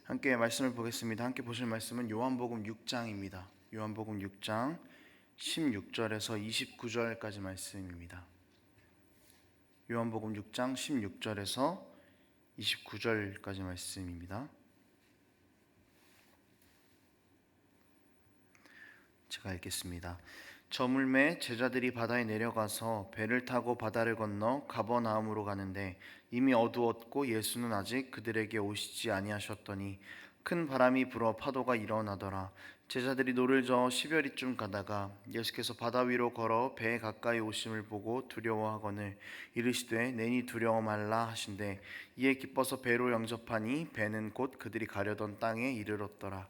함께 말씀을 보겠습니다. 함께 보실 말씀은 요한복음 6장입니다. 요한복음 6장 16절에서 29절까지 말씀입니다. 요한복음 6장 16절에서 29절까지 말씀입니다. 제가 읽겠습니다. 저물매 제자들이 바다에 내려가서 배를 타고 바다를 건너 가버나움으로 가는데 이미 어두웠고 예수는 아직 그들에게 오시지 아니하셨더니 큰 바람이 불어 파도가 일어나더라. 제자들이 노를 저어 시별이쯤 가다가 예수께서 바다 위로 걸어 배에 가까이 오심을 보고 두려워하거늘 이르시되 내니 두려워 말라 하신대 이에 기뻐서 배로 영접하니 배는 곧 그들이 가려던 땅에 이르렀더라.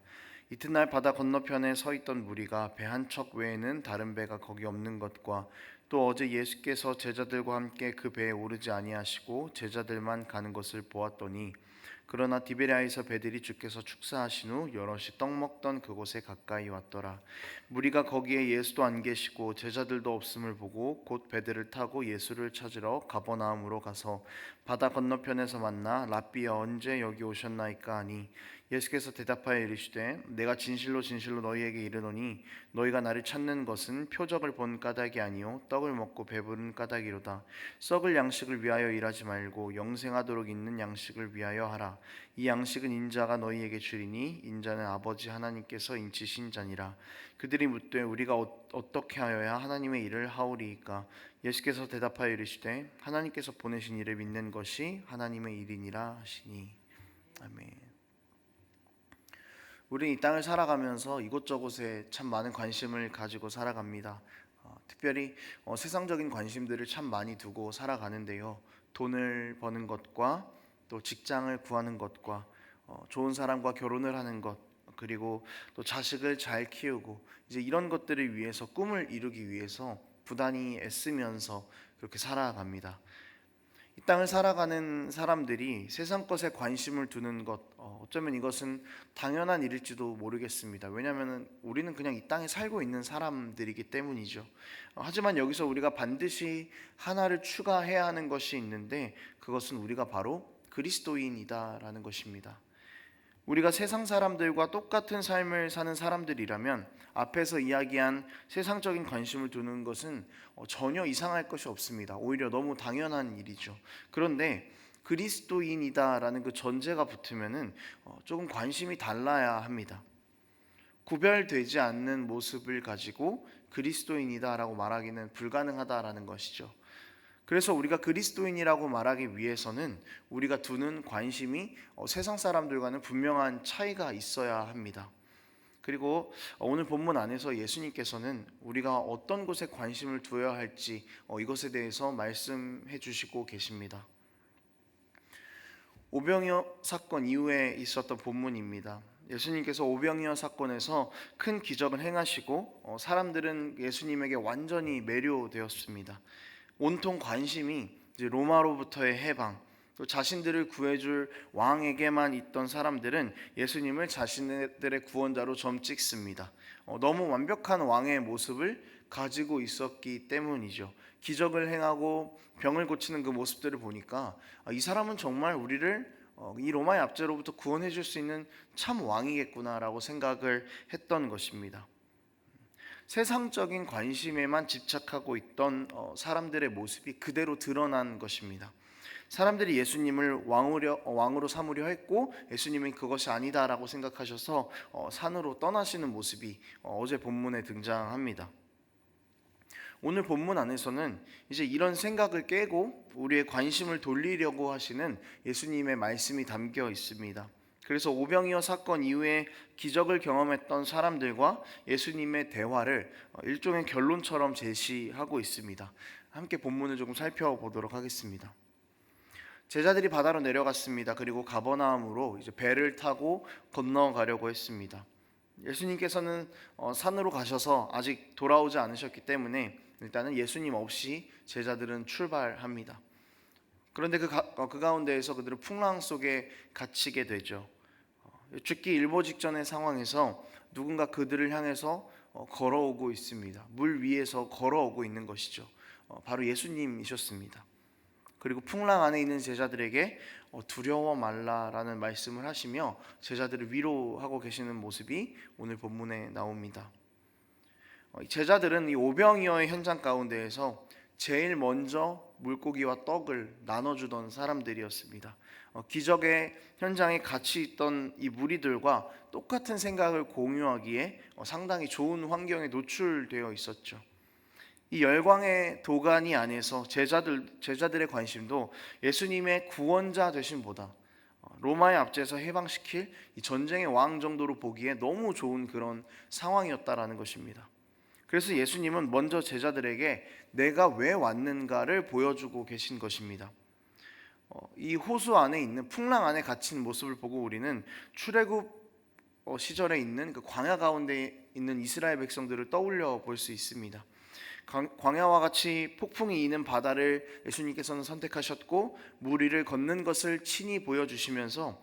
이튿날 바다 건너편에 서 있던 무리가 배 한 척 외에는 다른 배가 거기 없는 것과 또 어제 예수께서 제자들과 함께 그 배에 오르지 아니하시고 제자들만 가는 것을 보았더니 그러나 디베랴에서 배들이 주께서 축사하신 후 여럿이 떡 먹던 그곳에 가까이 왔더라. 무리가 거기에 예수도 안 계시고 제자들도 없음을 보고 곧 배들을 타고 예수를 찾으러 가버나움으로 가서 바다 건너편에서 만나 랍비여 언제 여기 오셨나이까 하니 예수께서 대답하여 이르시되 내가 진실로 진실로 너희에게 이르노니 너희가 나를 찾는 것은 표적을 본 까닭이 아니요 떡을 먹고 배부른 까닭이로다. 썩을 양식을 위하여 일하지 말고 영생하도록 있는 양식을 위하여 하라. 이 양식은 인자가 너희에게 주리니 인자는 아버지 하나님께서 인치신 자니라. 그들이 묻되 우리가 어떻게 하여야 하나님의 일을 하오리이까. 예수께서 대답하여 이르시되 하나님께서 보내신 이를 믿는 것이 하나님의 일이니라 하시니. 아멘. 우리는 이 땅을 살아가면서 이곳저곳에 참 많은 관심을 가지고 살아갑니다. 특별히 세상적인 관심들을 참 많이 두고 살아가는데요. 돈을 버는 것과 또 직장을 구하는 것과 좋은 사람과 결혼을 하는 것, 그리고 또 자식을 잘 키우고 이제 이런 것들을 위해서 꿈을 이루기 위해서 부단히 애쓰면서 그렇게 살아갑니다. 이 땅을 살아가는 사람들이 세상 것에 관심을 두는 것, 어쩌면 이것은 당연한 일일지도 모르겠습니다. 왜냐하면 우리는 그냥 이 땅에 살고 있는 사람들이기 때문이죠. 하지만 여기서 우리가 반드시 하나를 추가해야 하는 것이 있는데 그것은 우리가 바로 그리스도인이다라는 것입니다. 우리가 세상 사람들과 똑같은 삶을 사는 사람들이라면 앞에서 이야기한 세상적인 관심을 두는 것은 전혀 이상할 것이 없습니다. 오히려 너무 당연한 일이죠. 그런데 그리스도인이다라는 그 전제가 붙으면은 조금 관심이 달라야 합니다. 구별되지 않는 모습을 가지고 그리스도인이다라고 말하기는 불가능하다라는 것이죠. 그래서 우리가 그리스도인이라고 말하기 위해서는 우리가 두는 관심이 세상 사람들과는 분명한 차이가 있어야 합니다. 그리고 오늘 본문 안에서 예수님께서는 우리가 어떤 곳에 관심을 두어야 할지 이것에 대해서 말씀해 주시고 계십니다. 오병이어 사건 이후에 있었던 본문입니다. 예수님께서 오병이어 사건에서 큰 기적을 행하시고 사람들은 예수님에게 완전히 매료되었습니다. 온통 관심이 이제 로마로부터의 해방, 또 자신들을 구해줄 왕에게만 있던 사람들은 예수님을 자신들의 구원자로 점 찍습니다. 너무 완벽한 왕의 모습을 가지고 있었기 때문이죠. 기적을 행하고 병을 고치는 그 모습들을 보니까 이 사람은 정말 우리를 이 로마의 압제로부터 구원해 줄 수 있는 참 왕이겠구나라고 생각을 했던 것입니다. 세상적인 관심에만 집착하고 있던 사람들의 모습이 그대로 드러난 것입니다. 사람들이 예수님을 왕으로 삼으려 했고 예수님은 그것이 아니다라고 생각하셔서 산으로 떠나시는 모습이 어제 본문에 등장합니다. 오늘 본문 안에서는 이제 이런 생각을 깨고 우리의 관심을 돌리려고 하시는 예수님의 말씀이 담겨 있습니다. 그래서 오병이어 사건 이후에 기적을 경험했던 사람들과 예수님의 대화를 일종의 결론처럼 제시하고 있습니다. 함께 본문을 조금 살펴보도록 하겠습니다. 제자들이 바다로 내려갔습니다. 그리고 가버나움으로 이제 배를 타고 건너가려고 했습니다. 예수님께서는 산으로 가셔서 아직 돌아오지 않으셨기 때문에 일단은 예수님 없이 제자들은 출발합니다. 그런데 그 가운데에서 그들은 풍랑 속에 갇히게 되죠. 죽기 일보 직전의 상황에서 누군가 그들을 향해서 걸어오고 있습니다. 물 위에서 걸어오고 있는 것이죠. 바로 예수님이셨습니다. 그리고 풍랑 안에 있는 제자들에게 두려워 말라라는 말씀을 하시며 제자들을 위로하고 계시는 모습이 오늘 본문에 나옵니다. 제자들은 이 오병이어의 현장 가운데에서 제일 먼저 물고기와 떡을 나눠주던 사람들이었습니다. 기적의 현장에 같이 있던 이 무리들과 똑같은 생각을 공유하기에 상당히 좋은 환경에 노출되어 있었죠. 이 열광의 도가니 안에서 제자들의 관심도 예수님의 구원자 되심보다 로마의 압제에서 해방시킬 이 전쟁의 왕 정도로 보기에 너무 좋은 그런 상황이었다라는 것입니다. 그래서 예수님은 먼저 제자들에게 내가 왜 왔는가를 보여주고 계신 것입니다. 이 호수 안에 있는 풍랑 안에 갇힌 모습을 보고 우리는 출애굽 시절에 있는 그 광야 가운데 있는 이스라엘 백성들을 떠올려 볼 수 있습니다. 광야와 같이 폭풍이 이는 바다를 예수님께서는 선택하셨고 물 위를 걷는 것을 친히 보여주시면서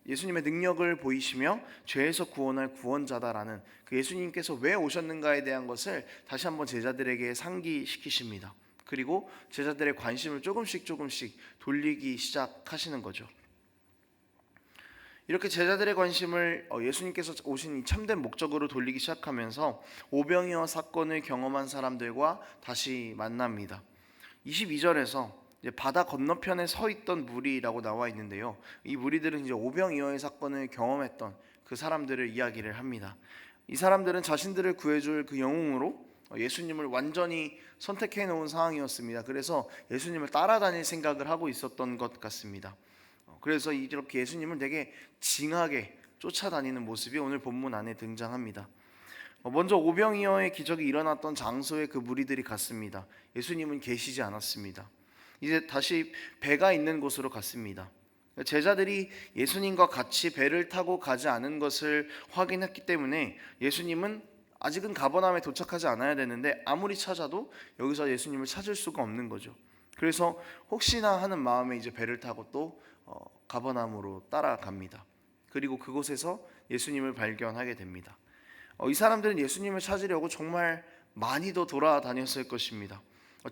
예수님의 능력을 보이시며 죄에서 구원할 구원자다라는 그 예수님께서 왜 오셨는가에 대한 것을 다시 한번 제자들에게 상기시키십니다. 그리고 제자들의 관심을 조금씩 돌리기 시작하시는 거죠. 이렇게 제자들의 관심을 예수님께서 오신 이 참된 목적으로 돌리기 시작하면서 오병이어 사건을 경험한 사람들과 다시 만납니다. 22절에서 바다 건너편에 서 있던 무리라고 나와 있는데요. 이 무리들은 이제 오병이어의 사건을 경험했던 그 사람들을 이야기를 합니다. 이 사람들은 자신들을 구해줄 그 영웅으로 예수님을 완전히 선택해 놓은 상황이었습니다. 그래서 예수님을 따라다닐 생각을 하고 있었던 것 같습니다. 그래서 이렇게 예수님을 되게 징하게 쫓아다니는 모습이 오늘 본문 안에 등장합니다. 먼저 오병이어의 기적이 일어났던 장소에 그 무리들이 갔습니다. 예수님은 계시지 않았습니다. 이제 다시 배가 있는 곳으로 갔습니다. 제자들이 예수님과 같이 배를 타고 가지 않은 것을 확인했기 때문에 예수님은 아직은 가버나움에 도착하지 않아야 되는데 아무리 찾아도 여기서 예수님을 찾을 수가 없는 거죠. 그래서 혹시나 하는 마음에 이제 배를 타고 또 가버나움으로 따라갑니다. 그리고 그곳에서 예수님을 발견하게 됩니다. 이 사람들은 예수님을 찾으려고 정말 많이도 돌아다녔을 것입니다.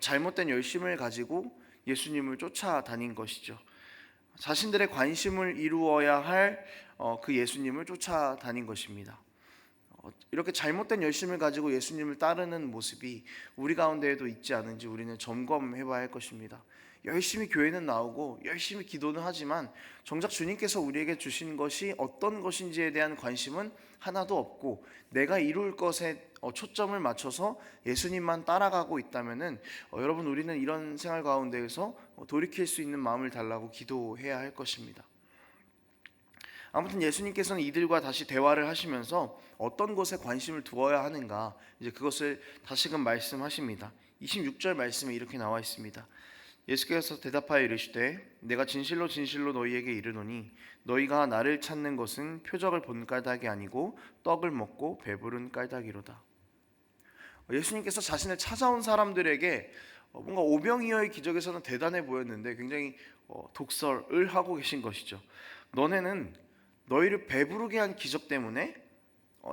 잘못된 열심을 가지고 예수님을 쫓아다닌 것이죠. 자신들의 관심을 이루어야 할 그 예수님을 쫓아다닌 것입니다. 이렇게 잘못된 열심을 가지고 예수님을 따르는 모습이 우리 가운데에도 있지 않은지 우리는 점검해 봐야 할 것입니다. 열심히 교회는 나오고 열심히 기도는 하지만 정작 주님께서 우리에게 주신 것이 어떤 것인지에 대한 관심은 하나도 없고 내가 이룰 것에 초점을 맞춰서 예수님만 따라가고 있다면은 여러분 우리는 이런 생활 가운데에서 돌이킬 수 있는 마음을 달라고 기도해야 할 것입니다. 아무튼 예수님께서는 이들과 다시 대화를 하시면서 어떤 것에 관심을 두어야 하는가 이제 그것을 다시금 말씀하십니다. 26절 말씀에 이렇게 나와 있습니다. 예수께서 대답하여 이르시되 내가 진실로 너희에게 이르노니 너희가 나를 찾는 것은 표적을 본 까닭이 아니고 떡을 먹고 배부른 까닭이로다. 예수님께서 자신을 찾아온 사람들에게 뭔가 오병이어의 기적에서는 대단해 보였는데 굉장히 독설을 하고 계신 것이죠. 너네는 너희를 배부르게 한 기적 때문에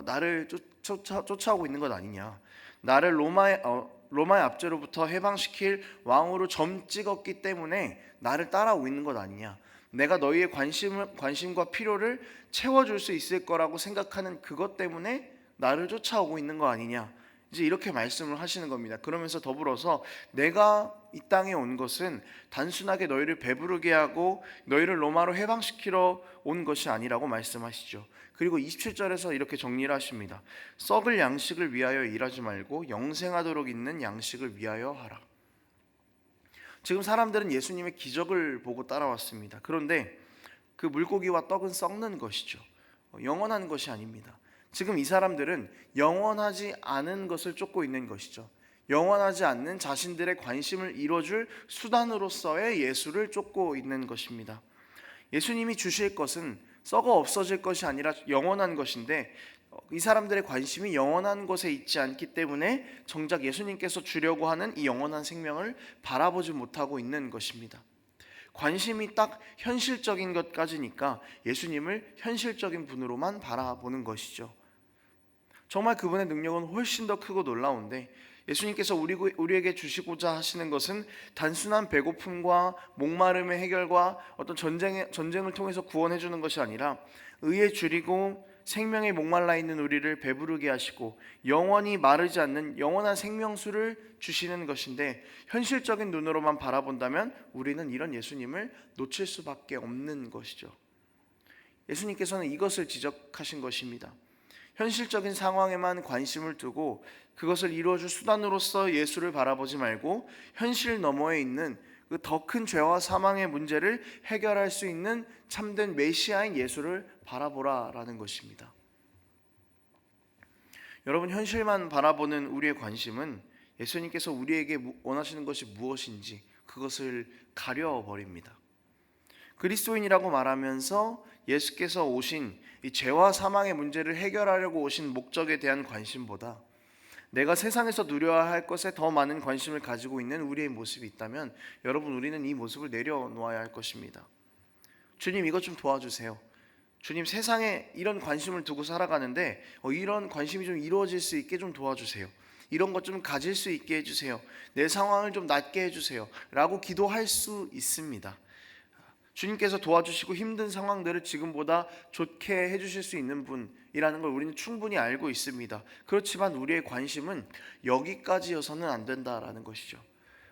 나를 쫓아오고 있는 것 아니냐. 나를 로마의 압제로부터 해방시킬 왕으로 점 찍었기 때문에 나를 따라오고 있는 것 아니냐. 내가 너희의 관심과 필요를 채워줄 수 있을 거라고 생각하는 그것 때문에 나를 쫓아오고 있는 거 아니냐. 이제 이렇게 말씀을 하시는 겁니다. 그러면서 더불어서 내가 이 땅에 온 것은 단순하게 너희를 배부르게 하고 너희를 로마로 해방시키러 온 것이 아니라고 말씀하시죠. 그리고 27절에서 이렇게 정리를 하십니다. 썩을 양식을 위하여 일하지 말고 영생하도록 있는 양식을 위하여 하라. 지금 사람들은 예수님의 기적을 보고 따라왔습니다. 그런데 그 물고기와 떡은 썩는 것이죠. 영원한 것이 아닙니다. 지금 이 사람들은 영원하지 않은 것을 쫓고 있는 것이죠. 영원하지 않는 자신들의 관심을 이뤄줄 수단으로서의 예수를 쫓고 있는 것입니다. 예수님이 주실 것은 썩어 없어질 것이 아니라 영원한 것인데 이 사람들의 관심이 영원한 것에 있지 않기 때문에 정작 예수님께서 주려고 하는 이 영원한 생명을 바라보지 못하고 있는 것입니다. 관심이 딱 현실적인 것까지니까 예수님을 현실적인 분으로만 바라보는 것이죠. 정말 그분의 능력은 훨씬 더 크고 놀라운데 예수님께서 우리에게 주시고자 하시는 것은 단순한 배고픔과 목마름의 해결과 어떤 전쟁을 통해서 구원해 주는 것이 아니라 의에 줄이고 생명에 목말라 있는 우리를 배부르게 하시고 영원히 마르지 않는 영원한 생명수를 주시는 것인데, 현실적인 눈으로만 바라본다면 우리는 이런 예수님을 놓칠 수밖에 없는 것이죠. 예수님께서는 이것을 지적하신 것입니다. 현실적인 상황에만 관심을 두고 그것을 이루어줄 수단으로서 예수를 바라보지 말고 현실 너머에 있는 그 더 큰 죄와 사망의 문제를 해결할 수 있는 참된 메시아인 예수를 바라보라라는 것입니다. 여러분, 현실만 바라보는 우리의 관심은 예수님께서 우리에게 원하시는 것이 무엇인지 그것을 가려버립니다. 그리스도인이라고 말하면서 예수께서 오신 이 죄와 사망의 문제를 해결하려고 오신 목적에 대한 관심보다 내가 세상에서 누려야 할 것에 더 많은 관심을 가지고 있는 우리의 모습이 있다면, 여러분, 우리는 이 모습을 내려놓아야 할 것입니다. 주님, 이것 좀 도와주세요. 주님, 세상에 이런 관심을 두고 살아가는데 이런 관심이 좀 이루어질 수 있게 좀 도와주세요. 이런 것 좀 가질 수 있게 해주세요. 내 상황을 좀 낫게 해주세요 라고 기도할 수 있습니다. 주님께서 도와주시고 힘든 상황들을 지금보다 좋게 해주실 수 있는 분이라는 걸 우리는 충분히 알고 있습니다. 그렇지만 우리의 관심은 여기까지여서는 안 된다라는 것이죠.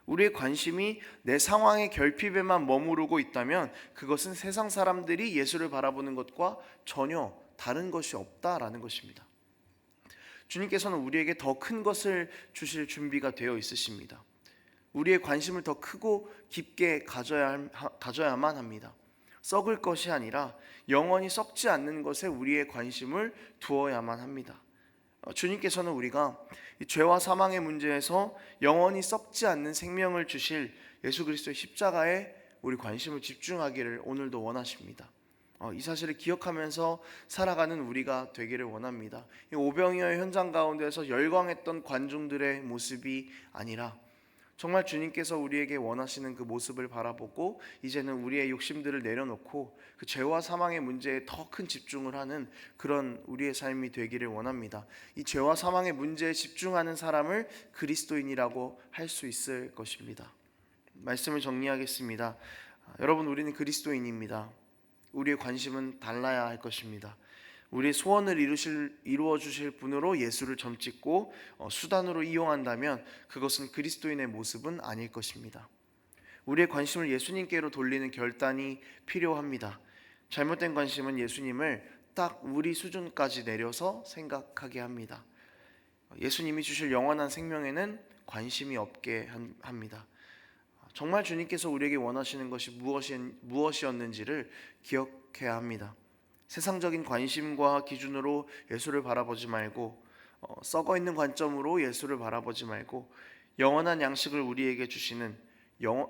우리의 관심이 내 상황의 결핍에만 머무르고 있다면 그것은 세상 사람들이 예수를 바라보는 것과 전혀 다른 것이 없다라는 것입니다. 주님께서는 우리에게 더 큰 것을 주실 준비가 되어 있으십니다. 우리의 관심을 더 크고 깊게 가져야만 합니다. 썩을 것이 아니라 영원히 썩지 않는 것에 우리의 관심을 두어야만 합니다. 주님께서는 우리가 죄와 사망의 문제에서 영원히 썩지 않는 생명을 주실 예수 그리스도의 십자가에 우리 관심을 집중하기를 오늘도 원하십니다. 이 사실을 기억하면서 살아가는 우리가 되기를 원합니다. 이 오병이어의 현장 가운데서 열광했던 관중들의 모습이 아니라 정말 주님께서 우리에게 원하시는 그 모습을 바라보고 이제는 우리의 욕심들을 내려놓고 그 죄와 사망의 문제에 더 큰 집중을 하는 그런 우리의 삶이 되기를 원합니다. 이 죄와 사망의 문제에 집중하는 사람을 그리스도인이라고 할 수 있을 것입니다. 말씀을 정리하겠습니다. 여러분, 우리는 그리스도인입니다. 우리의 관심은 달라야 할 것입니다. 우리의 소원을 이루어 주실 분으로 예수를 점찍고 수단으로 이용한다면 그것은 그리스도인의 모습은 아닐 것입니다. 우리의 관심을 예수님께로 돌리는 결단이 필요합니다. 잘못된 관심은 예수님을 딱 우리 수준까지 내려서 생각하게 합니다. 예수님이 주실 영원한 생명에는 관심이 없게 합니다. 정말 주님께서 우리에게 원하시는 것이 무엇이었는지를 기억해야 합니다. 세상적인 관심과 기준으로 예수를 바라보지 말고 썩어 있는 관점으로 예수를 바라보지 말고 영원한 양식을 우리에게 주시는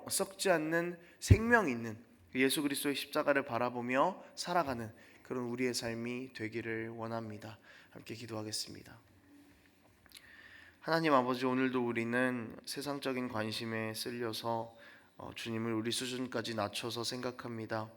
썩지 않는 생명 있는 예수 그리스도의 십자가를 바라보며 살아가는 그런 우리의 삶이 되기를 원합니다. 함께 기도하겠습니다. 하나님 아버지, 오늘도 우리는 세상적인 관심에 쓸려서 주님을 우리 수준까지 낮춰서 생각합니다.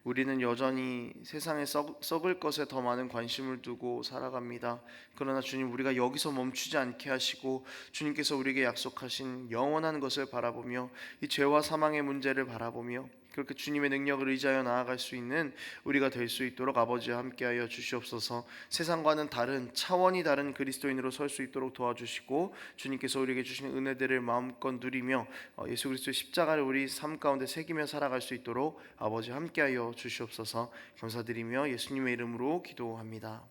우리는 여전히 세상에 썩을 것에 더 많은 관심을 두고 살아갑니다. 그러나 주님, 우리가 여기서 멈추지 않게 하시고 주님께서 우리에게 약속하신 영원한 것을 바라보며 이 죄와 사망의 문제를 바라보며 그렇게 주님의 능력을 의지하여 나아갈 수 있는 우리가 될 수 있도록 아버지와 함께하여 주시옵소서. 세상과는 다른 차원이 다른 그리스도인으로 설 수 있도록 도와주시고 주님께서 우리에게 주시는 은혜들을 마음껏 누리며 예수 그리스도의 십자가를 우리 삶 가운데 새기며 살아갈 수 있도록 아버지와 함께하여 주시옵소서. 감사드리며 예수님의 이름으로 기도합니다.